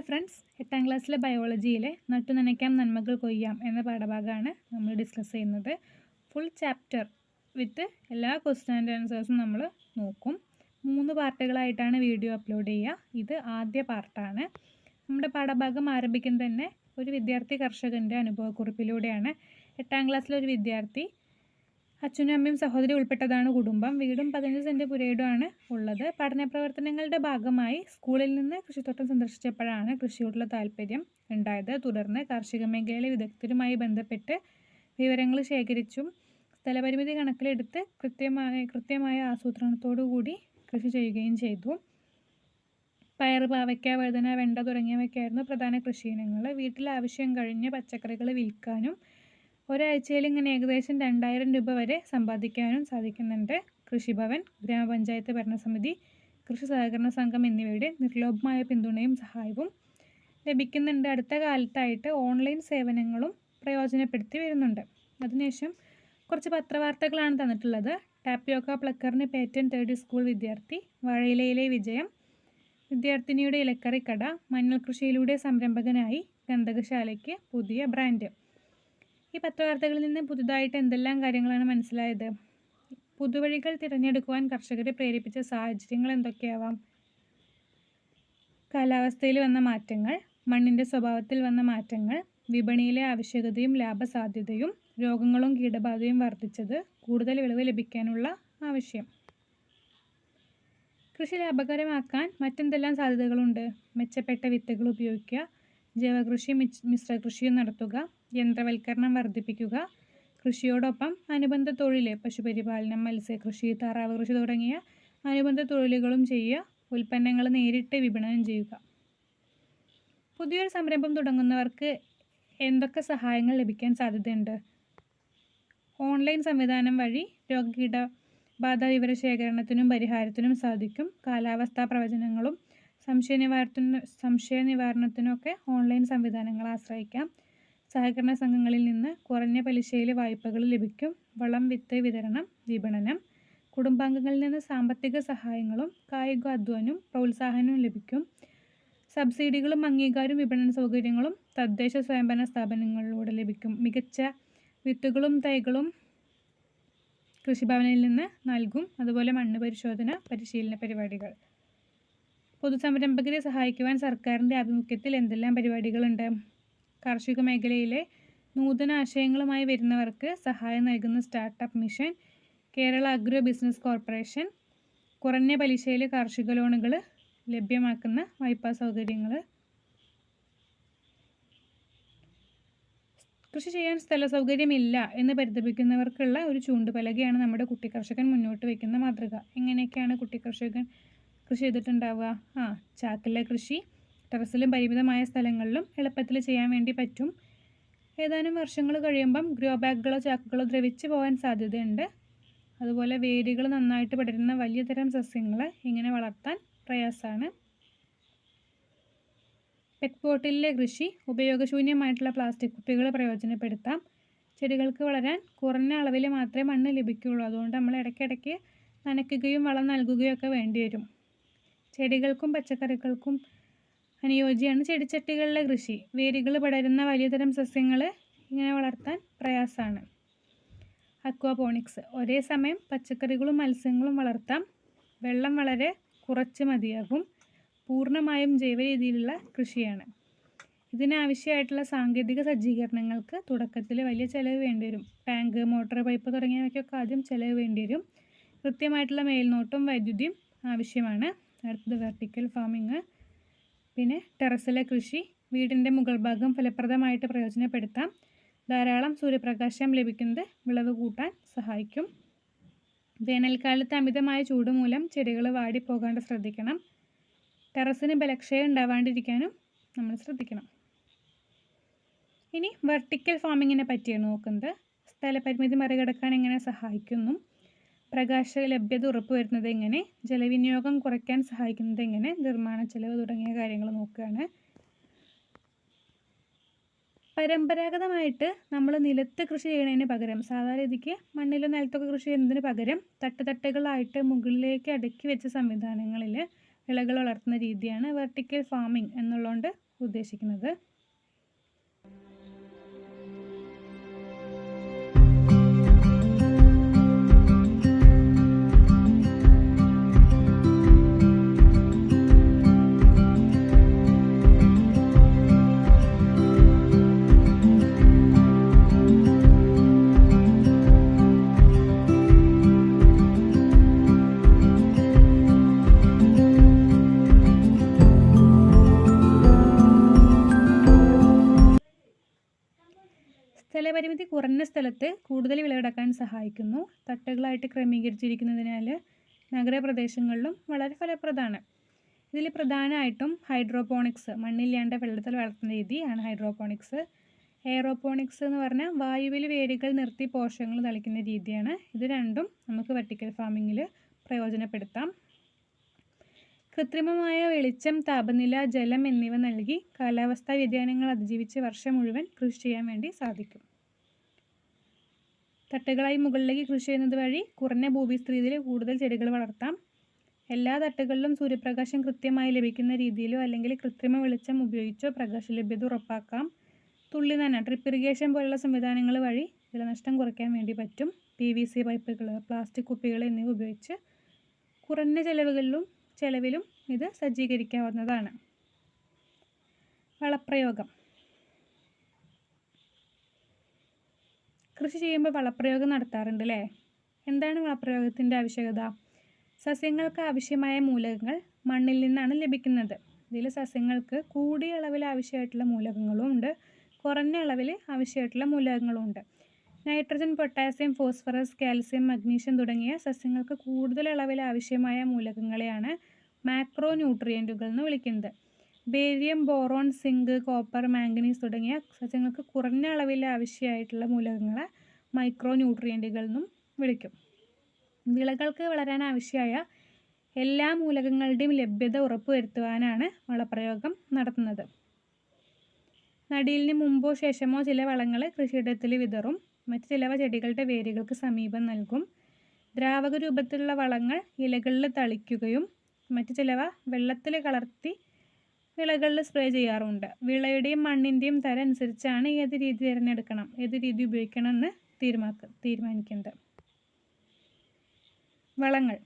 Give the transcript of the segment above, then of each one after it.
Hello friends, 8ാം ക്ലാസ്സിലെ ബയോളജിയിലെ നട്ടുനനയ്ക്കാം നന്മകൾ കൊയ്യാം എന്ന പാഠഭാഗമാണ് നമ്മൾ ഡിസ്കസ് ചെയ്യുന്നത്. ഫുൾ ചാപ്റ്റർ വിത്ത് എല്ലാ ക്വസ്റ്റ്യൻ ആൻഡ് ആൻസേഴ്സും നമ്മൾ നോക്കും. 3 പാർട്ടുകളായിട്ടാണ് വീഡിയോ അപ്ലോഡ് ചെയ്യുക. ഇത് ആദ്യ പാർട്ടാണ്. നമ്മുടെ പാഠഭാഗം ആരംഭിക്കുന്നത് തന്നെ ഒരു വിദ്യാർത്ഥി കർഷകൻ്റെ അനുഭവക്കുറിപ്പിലൂടെയാണ്. 8ാം ക്ലാസ്സിലെ ഒരു വിദ്യാർത്ഥി, അച്ഛനും അമ്മയും സഹോദരി ഉൾപ്പെട്ടതാണ് കുടുംബം. വീടും 15 സെൻറ്റ് പുരയിടമാണ് ഉള്ളത്. പഠന പ്രവർത്തനങ്ങളുടെ ഭാഗമായി സ്കൂളിൽ നിന്ന് കൃഷിത്തോട്ടം സന്ദർശിച്ചപ്പോഴാണ് കൃഷിയോടുള്ള താല്പര്യം ഉണ്ടായത്. തുടർന്ന് കാർഷിക മേഖലയിലെ വിദഗ്ധരുമായി ബന്ധപ്പെട്ട് വിവരങ്ങൾ ശേഖരിച്ചും സ്ഥലപരിമിതി കണക്കിലെടുത്ത് കൃത്യമായ ആസൂത്രണത്തോടു കൂടി കൃഷി ചെയ്യുകയും ചെയ്തു. പയർ, പാവയ്ക്ക, വഴുതന, വെണ്ട തുടങ്ങിയവയ്ക്കായിരുന്നു പ്രധാന കൃഷിയിനങ്ങൾ. വീട്ടിൽ ആവശ്യം കഴിഞ്ഞ് പച്ചക്കറികൾ വിൽക്കാനും ഒരാഴ്ചയിൽ ഇങ്ങനെ ഏകദേശം 2000 രൂപ വരെ സമ്പാദിക്കാനും സാധിക്കുന്നുണ്ട്. കൃഷിഭവൻ, ഗ്രാമപഞ്ചായത്ത് ഭരണസമിതി, കൃഷി സഹകരണ സംഘം എന്നിവയുടെ നിർലോഭമായ പിന്തുണയും സഹായവും ലഭിക്കുന്നുണ്ട്. അടുത്ത കാലത്തായിട്ട് ഓൺലൈൻ സേവനങ്ങളും പ്രയോജനപ്പെടുത്തി വരുന്നുണ്ട്. അതിനുശേഷം കുറച്ച് പത്രവാർത്തകളാണ് തന്നിട്ടുള്ളത്. ടാപ്പിയോക്ക പ്ലക്കറിന് പേറ്റന്റ് തേടി സ്കൂൾ വിദ്യാർത്ഥി, വാഴയിലയിലെ വിജയം, വിദ്യാർത്ഥിനിയുടെ ഇലക്കറിക്കട, മഞ്ഞൾ കൃഷിയിലൂടെ സംരംഭകനായി, ഗന്ധകശാലയ്ക്ക് പുതിയ ബ്രാൻഡ്. ഈ പത്രവാർത്തകളിൽ നിന്ന് പുതുതായിട്ട് എന്തെല്ലാം കാര്യങ്ങളാണ് മനസ്സിലായത്? പുതുവഴികൾ തിരഞ്ഞെടുക്കുവാൻ കർഷകരെ പ്രേരിപ്പിച്ച സാഹചര്യങ്ങൾ എന്തൊക്കെയാവാം? കാലാവസ്ഥയിൽ വന്ന മാറ്റങ്ങൾ, മണ്ണിൻ്റെ സ്വഭാവത്തിൽ വന്ന മാറ്റങ്ങൾ, വിപണിയിലെ ആവശ്യകതയും ലാഭസാധ്യതയും, രോഗങ്ങളും കീടബാധയും വർദ്ധിച്ചത്, കൂടുതൽ വിളവ് ലഭിക്കാനുള്ള ആവശ്യം. കൃഷി ലാഭകരമാക്കാൻ മറ്റെന്തെല്ലാം സാധ്യതകളുണ്ട്? മെച്ചപ്പെട്ട വിത്തുകൾ ഉപയോഗിക്കുക, ജൈവകൃഷി മിശ്രകൃഷിയും നടത്തുക, യന്ത്രവൽക്കരണം വർദ്ധിപ്പിക്കുക, കൃഷിയോടൊപ്പം അനുബന്ധ തൊഴിൽ, പശുപരിപാലനം, മത്സ്യകൃഷി, താറാവ് കൃഷി തുടങ്ങിയ അനുബന്ധ തൊഴിലുകളും ചെയ്യുക, ഉൽപ്പന്നങ്ങൾ നേരിട്ട് വിപണനം ചെയ്യുക. പുതിയൊരു സംരംഭം തുടങ്ങുന്നവർക്ക് എന്തൊക്കെ സഹായങ്ങൾ ലഭിക്കാൻ സാധ്യതയുണ്ട്? ഓൺലൈൻ സംവിധാനം വഴി രോഗകീടബാധ വിവരശേഖരണത്തിനും പരിഹാരത്തിനും സാധിക്കും. കാലാവസ്ഥാ പ്രവചനങ്ങളും സംശയ നിവാരണത്തിനൊക്കെ ഓൺലൈൻ സംവിധാനങ്ങൾ ആശ്രയിക്കാം. സഹകരണ സംഘങ്ങളിൽ നിന്ന് കുറഞ്ഞ പലിശയിൽ വായ്പകൾ ലഭിക്കും. വളം, വിത്ത് വിതരണം, വിപണനം, കുടുംബാംഗങ്ങളിൽ നിന്ന് സാമ്പത്തിക സഹായങ്ങളും കായികാധ്വാനവും പ്രോത്സാഹനവും ലഭിക്കും. സബ്സിഡികളും അംഗീകാരവും വിപണന സൗകര്യങ്ങളും തദ്ദേശ സ്വയംഭരണ സ്ഥാപനങ്ങളിലൂടെ ലഭിക്കും. മികച്ച വിത്തുകളും തൈകളും കൃഷിഭവനിൽ നിന്ന് നൽകും. അതുപോലെ മണ്ണ് പരിശോധന, പരിശീലന പരിപാടികൾ. പൊതുസംരംഭകരെ സഹായിക്കുവാൻ സർക്കാരിൻ്റെ ആഭിമുഖ്യത്തിൽ എന്തെല്ലാം പരിപാടികളുണ്ട്? കാർഷിക മേഖലയിലെ നൂതന ആശയങ്ങളുമായി വരുന്നവർക്ക് സഹായം നൽകുന്ന startup mission, Kerala agro business corporation, കുറഞ്ഞ പലിശയിൽ കാർഷിക ലോണുകൾ ലഭ്യമാക്കുന്ന വായ്പാ സൗകര്യങ്ങൾ. കൃഷി ചെയ്യാൻ സ്ഥല സൗകര്യമില്ല എന്ന് പരിതപിക്കുന്നവർക്കുള്ള ഒരു ചൂണ്ടുപലകയാണ് നമ്മുടെ കുട്ടി കർഷകൻ മുന്നോട്ട് വയ്ക്കുന്ന മാതൃക. എങ്ങനെയൊക്കെയാണ് കുട്ടി കർഷകൻ കൃഷി ചെയ്തിട്ടുണ്ടാവുക? ചാക്കിലെ കൃഷി ടെറസിലും പരിമിതമായ സ്ഥലങ്ങളിലും എളുപ്പത്തിൽ ചെയ്യാൻ വേണ്ടി പറ്റും. ഏതാനും വർഷങ്ങൾ കഴിയുമ്പം ഗ്രോ ബാഗുകളോ ചാക്കുകളോ ദ്രവിച്ച് പോകാൻ സാധ്യതയുണ്ട്. അതുപോലെ വേരുകൾ നന്നായിട്ട് പടരുന്ന വലിയ തരം സസ്യങ്ങൾ ഇങ്ങനെ വളർത്താൻ പ്രയാസമാണ്. പെറ്റ് ബോട്ടിലെ കൃഷി, ഉപയോഗശൂന്യമായിട്ടുള്ള പ്ലാസ്റ്റിക് കുപ്പികൾ പ്രയോജനപ്പെടുത്താം. ചെടികൾക്ക് വളരാൻ കുറഞ്ഞ അളവിൽ മാത്രമേ മണ്ണ് ലഭിക്കുകയുള്ളൂ. അതുകൊണ്ട് നമ്മൾ ഇടയ്ക്കിടയ്ക്ക് നനയ്ക്കുകയും വളം നൽകുകയും ഒക്കെ വേണ്ടി വരും. ചെടികൾക്കും പച്ചക്കറികൾക്കും അനുയോജ്യമാണ് ചെടിച്ചട്ടികളിലെ കൃഷി. വേരുകൾ പടരുന്ന വലിയ തരം സസ്യങ്ങൾ ഇങ്ങനെ വളർത്താൻ പ്രയാസമാണ്. അക്വാപോണിക്സ്, ഒരേ സമയം പച്ചക്കറികളും മത്സ്യങ്ങളും വളർത്താം. വെള്ളം വളരെ കുറച്ച് മതിയാകും. പൂർണ്ണമായും ജൈവ രീതിയിലുള്ള കൃഷിയാണ്. ഇതിനാവശ്യമായിട്ടുള്ള സാങ്കേതിക സജ്ജീകരണങ്ങൾക്ക് തുടക്കത്തിൽ വലിയ ചിലവ് വേണ്ടിവരും. ടാങ്ക്, മോട്ടോർ, പൈപ്പ് തുടങ്ങിയവയ്ക്കൊക്കെ ആദ്യം ചിലവ് വേണ്ടിവരും. കൃത്യമായിട്ടുള്ള മേൽനോട്ടവും വൈദ്യുതിയും ആവശ്യമാണ്. അടുത്തത് വെർട്ടിക്കൽ ഫാമിങ്. പിന്നെ ടെറസിലെ കൃഷി, വീടിൻ്റെ മുകൾ ഭാഗം ഫലപ്രദമായിട്ട് പ്രയോജനപ്പെടുത്താം. ധാരാളം സൂര്യപ്രകാശം ലഭിക്കുന്നത് വിളവ് കൂട്ടാൻ സഹായിക്കും. വേനൽക്കാലത്ത് അമിതമായ ചൂട് മൂലം ചെടികൾ വാടിപ്പോകാണ്ട് ശ്രദ്ധിക്കണം. ടെറസിന് ബലക്ഷയം ഉണ്ടാവാണ്ടിരിക്കാനും നമ്മൾ ശ്രദ്ധിക്കണം. ഇനി വെർട്ടിക്കൽ ഫാമിങ്ങിനെ പറ്റിയാണ് നോക്കുന്നത്. സ്ഥലപരിമിതി മറികടക്കാൻ എങ്ങനെ സഹായിക്കുന്നു, പ്രകാശ ലഭ്യത ഉറപ്പുവരുന്നത് എങ്ങനെ, ജലവിനിയോഗം കുറയ്ക്കാൻ സഹായിക്കുന്നത് എങ്ങനെ, നിർമ്മാണ ചെലവ് തുടങ്ങിയ കാര്യങ്ങൾ നോക്കുകയാണ്. പരമ്പരാഗതമായിട്ട് നമ്മൾ നിലത്ത് കൃഷി ചെയ്യുന്നതിന് പകരം, സാധാരണ രീതിക്ക് മണ്ണിലോ നിലത്തൊക്കെ കൃഷി ചെയ്യുന്നതിന് പകരം തട്ടുതട്ടുകളായിട്ട് മുകളിലേക്ക് അടുക്കി വെച്ച സംവിധാനങ്ങളിൽ വിളകൾ വളർത്തുന്ന രീതിയാണ് വെർട്ടിക്കൽ ഫാമിംഗ് എന്നുള്ളതുകൊണ്ട് ഉദ്ദേശിക്കുന്നത്. സ്ഥലപരിമിതി കുറഞ്ഞ സ്ഥലത്ത് കൂടുതൽ വിളവെടുക്കാൻ സഹായിക്കുന്നു. തട്ടുകളായിട്ട് ക്രമീകരിച്ചിരിക്കുന്നതിനാൽ നഗരപ്രദേശങ്ങളിലും വളരെ ഫലപ്രദമാണ്. ഇതിൽ പ്രധാനമായിട്ടും ഹൈഡ്രോപോണിക്സ്, മണ്ണില്ലാണ്ട് വെള്ളത്തിൽ വളർത്തുന്ന രീതിയാണ് ഹൈഡ്രോപോണിക്സ്. എയറോപോണിക്സ് എന്ന് പറഞ്ഞാൽ വായുവിൽ വേരുകൾ നിർത്തി പോഷകങ്ങൾ തളിക്കുന്ന രീതിയാണ്. ഇത് രണ്ടും നമുക്ക് വെർട്ടിക്കൽ ഫാമിങ്ങിൽ പ്രയോജനപ്പെടുത്താം. കൃത്രിമമായ വെളിച്ചം, താപനില, ജലം എന്നിവ നൽകി കാലാവസ്ഥാ വ്യതിയാനങ്ങൾ അതിജീവിച്ച് വർഷം മുഴുവൻ കൃഷി ചെയ്യാൻ വേണ്ടി സാധിക്കും. തട്ടുകളായി മുകളിലേക്ക് കൃഷി ചെയ്യുന്നത് വഴി കുറഞ്ഞ ഭൂവിസ്തൃതിയിൽ കൂടുതൽ ചെടികൾ വളർത്താം. എല്ലാ തട്ടുകളിലും സൂര്യപ്രകാശം കൃത്യമായി ലഭിക്കുന്ന രീതിയിലോ അല്ലെങ്കിൽ കൃത്രിമ വെളിച്ചം ഉപയോഗിച്ചോ പ്രകാശ ലഭ്യത ഉറപ്പാക്കാം. തുള്ളി നന, ഡ്രിപ്പ് ഇറിഗേഷൻ പോലുള്ള സംവിധാനങ്ങൾ വഴി ജലനഷ്ടം കുറയ്ക്കാൻ വേണ്ടി പറ്റും. PVC പൈപ്പുകൾ, പ്ലാസ്റ്റിക് കുപ്പികൾ എന്നിവ ഉപയോഗിച്ച് കുറഞ്ഞ ചെലവിലും ഇത് സജ്ജീകരിക്കാവുന്നതാണ്. വളപ്രയോഗം. കൃഷി ചെയ്യുമ്പോൾ വളപ്രയോഗം നടത്താറുണ്ട് അല്ലേ? എന്താണ് വളപ്രയോഗത്തിൻ്റെ ആവശ്യകത? സസ്യങ്ങൾക്ക് ആവശ്യമായ മൂലകങ്ങൾ മണ്ണിൽ നിന്നാണ് ലഭിക്കുന്നത്. ഇതിൽ സസ്യങ്ങൾക്ക് കൂടിയ അളവിൽ ആവശ്യമായിട്ടുള്ള മൂലകങ്ങളും ഉണ്ട്, കുറഞ്ഞ അളവിൽ ആവശ്യമായിട്ടുള്ള മൂലകങ്ങളും ഉണ്ട്. Nitrogen, potassium, phosphorus, calcium, magnesium തുടങ്ങിയ സസ്യങ്ങൾക്ക് കൂടുതൽ അളവിൽ ആവശ്യമായ മൂലകങ്ങളെയാണ് മാക്രോ ന്യൂട്രിയൻറ്റുകൾ എന്ന് വിളിക്കുന്നത്. Barium, boron, zinc, copper, manganese തുടങ്ങിയ സസ്യങ്ങൾക്ക് കുറഞ്ഞ അളവിൽ ആവശ്യമായിട്ടുള്ള മൂലകങ്ങളെ മൈക്രോ ന്യൂട്രിയൻറ്റുകൾ എന്നും വിളിക്കും. വിളകൾക്ക് വളരാൻ ആവശ്യമായ എല്ലാ മൂലകങ്ങളുടെയും ലഭ്യത ഉറപ്പുവരുത്തുവാനാണ് വളപ്രയോഗം നടത്തുന്നത്. നടീലിന് മുമ്പോ ശേഷമോ ചില വളങ്ങൾ കൃഷിയിടത്തിൽ വിതറും. മറ്റ് ചിലവ ചെടികളുടെ വേരുകൾക്ക് സമീപം നൽകും. ദ്രാവക രൂപത്തിലുള്ള വളങ്ങൾ ഇലകളിൽ തളിക്കുകയും മറ്റ് ചിലവ വെള്ളത്തിൽ കലർത്തി വിളകളിൽ സ്പ്രേ ചെയ്യാറുണ്ട്. വിളയുടെയും മണ്ണിൻ്റെയും തരം അനുസരിച്ചാണ് ഏത് രീതി തിരഞ്ഞെടുക്കണം, ഏത് രീതി ഉപയോഗിക്കണം എന്ന് തീരുമാനിക്കുന്നത്. വളങ്ങൾ.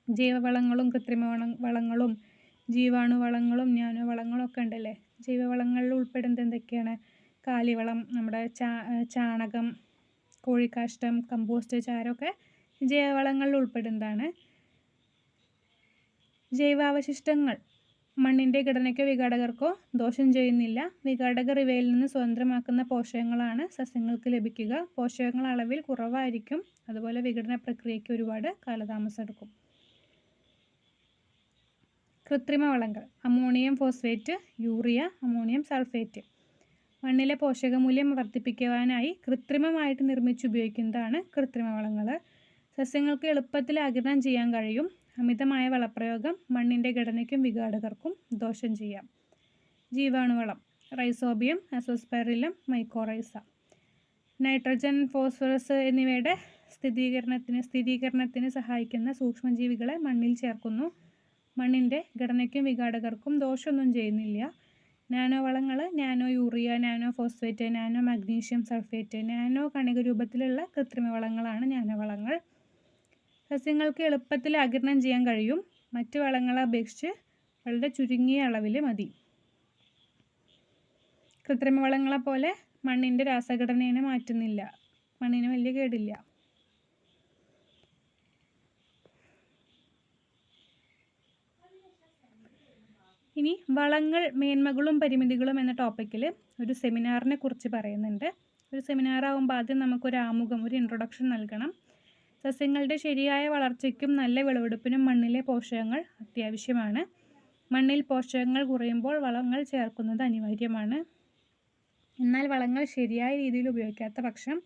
ജൈവവളങ്ങളും കൃത്രിമ വളങ്ങളും ജീവാണുവളങ്ങളും നാനോവളങ്ങളും ഒക്കെ ഉണ്ടല്ലേ. ജൈവവളങ്ങളിൽ ഉൾപ്പെടുന്നത് എന്തൊക്കെയാണ്? കാലിവളം, നമ്മുടെ ചാണകം, കോഴിക്കാഷ്ടം, കമ്പോസ്റ്റ്, ചാരമൊക്കെ ജൈവവളങ്ങളിൽ ഉൾപ്പെടുന്നതാണ്. ജൈവാവശിഷ്ടങ്ങൾ മണ്ണിൻ്റെ ഘടനയ്ക്കോ വിഘാടകർക്കോ ദോഷം ചെയ്യുന്നില്ല. വിഘാടകർ ഇവയിൽ നിന്ന് സ്വതന്ത്രമാക്കുന്ന പോഷകങ്ങളാണ് സസ്യങ്ങൾക്ക് ലഭിക്കുക. പോഷകങ്ങൾ അളവിൽ കുറവായിരിക്കും. അതുപോലെ വിഘടന പ്രക്രിയയ്ക്ക് ഒരുപാട് കാലതാമസം എടുക്കും. കൃത്രിമ വളങ്ങൾ. Ammonium phosphate, urea, ammonium sulphate. മണ്ണിലെ പോഷകമൂല്യം വർദ്ധിപ്പിക്കുവാനായി കൃത്രിമമായിട്ട് നിർമ്മിച്ചുപയോഗിക്കുന്നതാണ് കൃത്രിമ വളങ്ങൾ. സസ്യങ്ങൾക്ക് എളുപ്പത്തിൽ ആഗിരണം ചെയ്യാൻ കഴിയും. അമിതമായ വളപ്രയോഗം മണ്ണിൻ്റെ ഘടനയ്ക്കും വിഘാടകർക്കും ദോഷം ചെയ്യാം. ജീവാണുവളം. Rhizobium, azospirillum, mycorrhiza. Nitrogen, phosphorus എന്നിവയുടെ സ്ഥിരീകരണത്തിന് സഹായിക്കുന്ന സൂക്ഷ്മജീവികളെ മണ്ണിൽ ചേർക്കുന്നു. മണ്ണിൻ്റെ ഘടനയ്ക്കും വിഘാടകർക്കും ദോഷമൊന്നും ചെയ്യുന്നില്ല. നാനോ വളങ്ങൾ. Nano urea, nano phosphate, nano magnesium sulphate, nano കണിക രൂപത്തിലുള്ള കൃത്രിമ വളങ്ങളാണ് നാനോ വളങ്ങൾ. സസ്യങ്ങൾക്ക് എളുപ്പത്തിൽ ആഗിരണം ചെയ്യാൻ കഴിയും. മറ്റ് വളങ്ങളെ അപേക്ഷിച്ച് വളരെ ചുരുങ്ങിയ അളവിൽ മതി. കൃത്രിമ വളങ്ങളെ പോലെ മണ്ണിൻ്റെ രാസഘടനയെ മാറ്റുന്നില്ല. മണ്ണിന് വലിയ കേടില്ല. ഇനി വളങ്ങൾ, മേന്മകളും പരിമിതികളും എന്ന ടോപ്പിക്കിൽ ഒരു സെമിനാറിനെ കുറിച്ച് പറയുന്നുണ്ട്. ഒരു സെമിനാറാകുമ്പോൾ ആദ്യം നമുക്കൊരു ആമുഖം, ഒരു ഇൻട്രൊഡക്ഷൻ നൽകണം. സസ്യങ്ങളുടെ ശരിയായ വളർച്ചയ്ക്കും നല്ല വിളവെടുപ്പിനും മണ്ണിലെ പോഷകങ്ങൾ അത്യാവശ്യമാണ്. മണ്ണിൽ പോഷകങ്ങൾ കുറയുമ്പോൾ വളങ്ങൾ ചേർക്കുന്നത് അനിവാര്യമാണ്. എന്നാൽ വളങ്ങൾ ശരിയായ രീതിയിൽ ഉപയോഗിക്കാത്ത പക്ഷം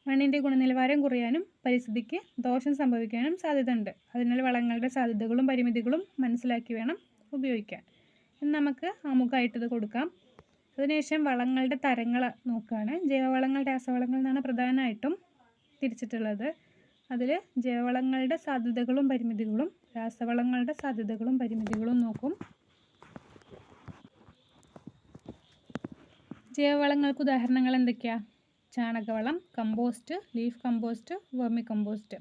മണ്ണിൻ്റെ ഗുണനിലവാരം കുറയാനും പരിസ്ഥിതിക്ക് ദോഷം സംഭവിക്കാനും സാധ്യതയുണ്ട്. അതിനാൽ വളങ്ങളുടെ സാധ്യതകളും പരിമിതികളും മനസ്സിലാക്കി വേണം ഉപയോഗിക്കാൻ. നമുക്ക് ആമുഖമായിട്ടത് കൊടുക്കാം. അതിനുശേഷം വളങ്ങളുടെ തരങ്ങൾ നോക്കുകയാണ്. ജൈവവളങ്ങൾ, രാസവളങ്ങൾ എന്നാണ് പ്രധാനമായിട്ടും തിരിച്ചിട്ടുള്ളത്. അതിൽ ജൈവവളങ്ങളുടെ സാധ്യതകളും പരിമിതികളും രാസവളങ്ങളുടെ സാധ്യതകളും പരിമിതികളും നോക്കും. ജൈവവളങ്ങൾക്ക് ഉദാഹരണങ്ങൾ എന്തൊക്കെയാണ്? ചാണകവളം, compost, leaf compost, vermicompost.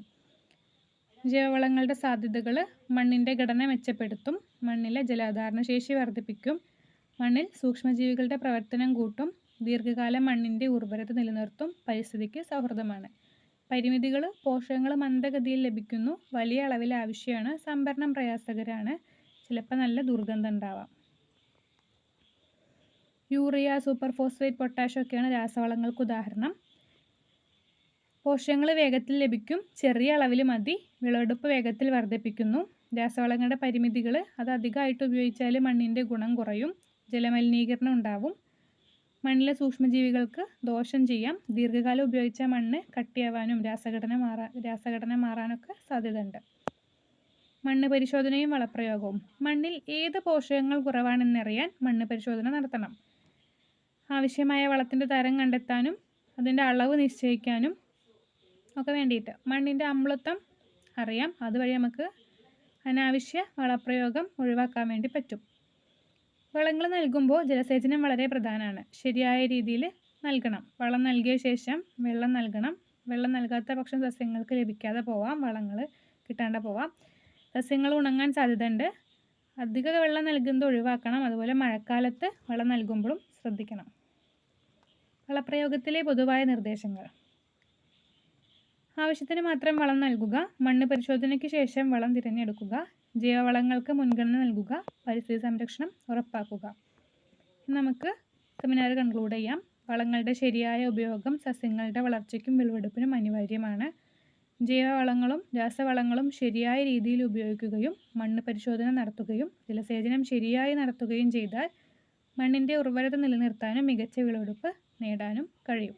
ജൈവവളങ്ങളുടെ സാധ്യതകൾ: മണ്ണിൻ്റെ ഘടന മെച്ചപ്പെടുത്തും, മണ്ണിലെ ജലധാരണ ശേഷി വർദ്ധിപ്പിക്കും, മണ്ണിൽ സൂക്ഷ്മജീവികളുടെ പ്രവർത്തനം കൂട്ടും, ദീർഘകാലം മണ്ണിൻ്റെ ഉർവരത നിലനിർത്തും, പരിസ്ഥിതിക്ക് സൗഹൃദമാണ്. പരിമിതികൾ: പോഷകങ്ങൾ മന്ദഗതിയിൽ ലഭിക്കുന്നു, വലിയ അളവിൽ ആവശ്യമാണ്, സംഭരണം പ്രയാസകരമാണ്, ചിലപ്പോൾ നല്ല ദുർഗന്ധം ഉണ്ടാവാം. യൂറിയ, സൂപ്പർ ഫോസ്ഫേറ്റ്, പൊട്ടാഷ്യം ഒക്കെയാണ് രാസവളങ്ങൾക്ക് ഉദാഹരണം. പോഷകങ്ങൾ വേഗത്തിൽ ലഭിക്കും, ചെറിയ അളവിൽ മതി, വിളവെടുപ്പ് വേഗത്തിൽ വർദ്ധിപ്പിക്കുന്നു. രാസവളങ്ങളുടെ പരിമിതികൾ: അത് അധികമായിട്ട് ഉപയോഗിച്ചാൽ മണ്ണിൻ്റെ ഗുണം കുറയും, ജലമലിനീകരണം ഉണ്ടാവും, മണ്ണിലെ സൂക്ഷ്മജീവികൾക്ക് ദോഷം ചെയ്യാം, ദീർഘകാലം ഉപയോഗിച്ച മണ്ണ് കട്ടിയാവാനും രാസഘടന മാറാനൊക്കെ സാധ്യതയുണ്ട്. മണ്ണ് പരിശോധനയും വളപ്രയോഗവും: മണ്ണിൽ ഏത് പോഷകങ്ങൾ കുറവാണെന്നറിയാൻ മണ്ണ് പരിശോധന നടത്തണം. ആവശ്യമായ വളത്തിൻ്റെ തരം കണ്ടെത്താനും അതിൻ്റെ അളവ് നിശ്ചയിക്കാനും ഒക്കെ വേണ്ടിയിട്ട്. മണ്ണിൻ്റെ അമ്ലത്വം അറിയാം, അതുവഴി നമുക്ക് അനാവശ്യ വളപ്രയോഗം ഒഴിവാക്കാൻ വേണ്ടി പറ്റും. വളങ്ങൾ നൽകുമ്പോൾ ജലസേചനം വളരെ പ്രധാനമാണ്. ശരിയായ രീതിയിൽ നൽകണം. വളം നൽകിയ ശേഷം വെള്ളം നൽകണം. വെള്ളം നൽകാത്ത പക്ഷം സസ്യങ്ങൾക്ക് ലഭിക്കാതെ പോവാം, വളങ്ങൾ കിട്ടാണ്ട് പോവാം. സസ്യങ്ങൾ ഉണങ്ങാൻ സാധ്യതയുണ്ട്. അധിക വെള്ളം നൽകുന്നത് ഒഴിവാക്കണം. അതുപോലെ മഴക്കാലത്ത് വെള്ളം നൽകുമ്പോഴും ശ്രദ്ധിക്കണം. വളപ്രയോഗത്തിലെ പൊതുവായ നിർദ്ദേശങ്ങൾ: ആവശ്യത്തിന് മാത്രം വളം നൽകുക, മണ്ണ് പരിശോധനയ്ക്ക് ശേഷം വളം തിരഞ്ഞെടുക്കുക, ജൈവവളങ്ങൾക്ക് മുൻഗണന നൽകുക, പരിസ്ഥിതി സംരക്ഷണം ഉറപ്പാക്കുക. നമുക്ക് സെമിനാർ കൺക്ലൂഡ് ചെയ്യാം. വളങ്ങളുടെ ശരിയായ ഉപയോഗം സസ്യങ്ങളുടെ വളർച്ചയ്ക്കും വിളവെടുപ്പിനും അനിവാര്യമാണ്. ജൈവവളങ്ങളും രാസവളങ്ങളും ശരിയായ രീതിയിൽ ഉപയോഗിക്കുകയും മണ്ണ് പരിശോധന നടത്തുകയും ജലസേചനം ശരിയായി നടത്തുകയും ചെയ്താൽ മണ്ണിൻ്റെ ഉർവരത നിലനിർത്താനും മികച്ച വിളവെടുപ്പ് നേടാനും കഴിയും.